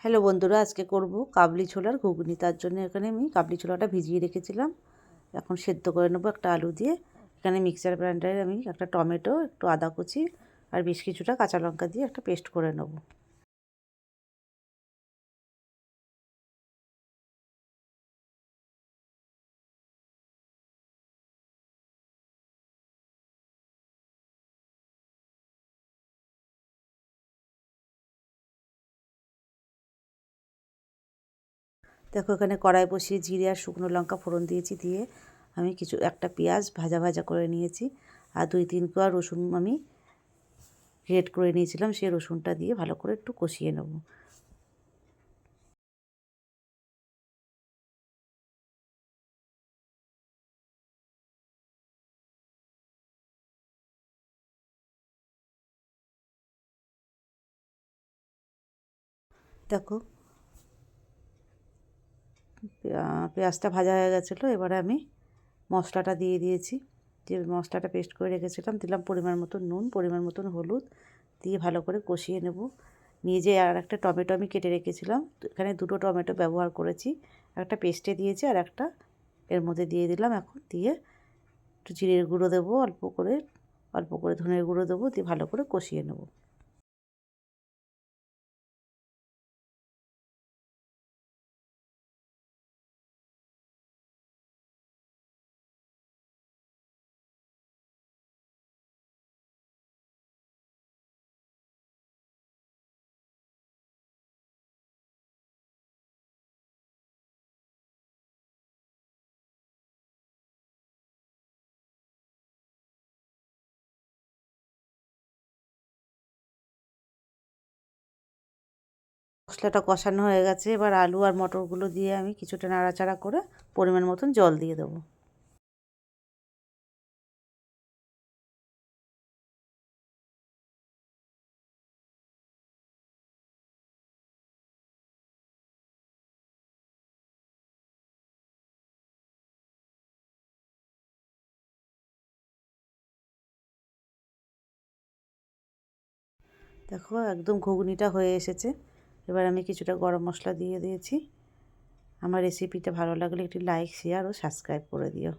Hello বন্ধুরা, আজকে করব কাবলি ছোলার ঘুগনি। তার জন্য এখানে আমি কাবলি ছোলাটা ভিজিয়ে রেখেছিলাম, এখন সেদ্ধ করে নেবো একটা আলু দিয়ে। এখানে মিক্সার গ্রাইন্ডারে আমি একটা টমেটো, একটু আদা কুচি আর বেশ কিছুটা কাঁচা লঙ্কা দিয়ে একটা পেস্ট করে নেব। দেখো এখানে কড়াই বসিয়ে জিরে আর শুকনো লঙ্কা ফোড়ন দিয়েছি, দিয়ে আমি একটা পেঁয়াজ ভাজা ভাজা করে নিয়েছি আর 2-3 কোয়া রসুন আমি গ্রেট করে নিয়েছিলাম, সেই রসুনটা দিয়ে ভালো করে একটু কষিয়ে নেব। দেখো পেঁয়াজটা ভাজা হয়ে গেছিলো, এবারে আমি মশলাটা দিয়ে দিয়েছি। যে মশলাটা পেস্ট করে রেখেছিলাম দিলাম পরিমাণ মতো নুন, পরিমাণ মতন হলুদ দিয়ে ভালো করে কষিয়ে নেব। নিয়ে যে আর একটা টমেটো আমি কেটে রেখেছিলাম, এখানে 2টো টমেটো ব্যবহার করেছি, একটা পেস্টে দিয়েছি আর একটা এর মধ্যে দিয়ে দিলাম। এখন দিয়ে একটু জিরের গুঁড়ো দেবো, অল্প করে ধনের গুঁড়ো দেবো, দিয়ে ভালো করে কষিয়ে নেব। মশলাটা কষানো হয়ে গেছে, এবার আলু আর মটরগুলো দিয়ে আমি কিছুটা নাড়াচাড়া করে পরিমাণ মতন জল দিয়ে দেবো। দেখো একদম ঘুগনিটা হয়ে এসেছে, এবার আমি কিছুটা গরম মশলা দিয়ে দিয়েছি। আমার রেসিপিটা ভালো লাগলে একটি লাইক, শেয়ার ও সাবস্ক্রাইব করে দিও।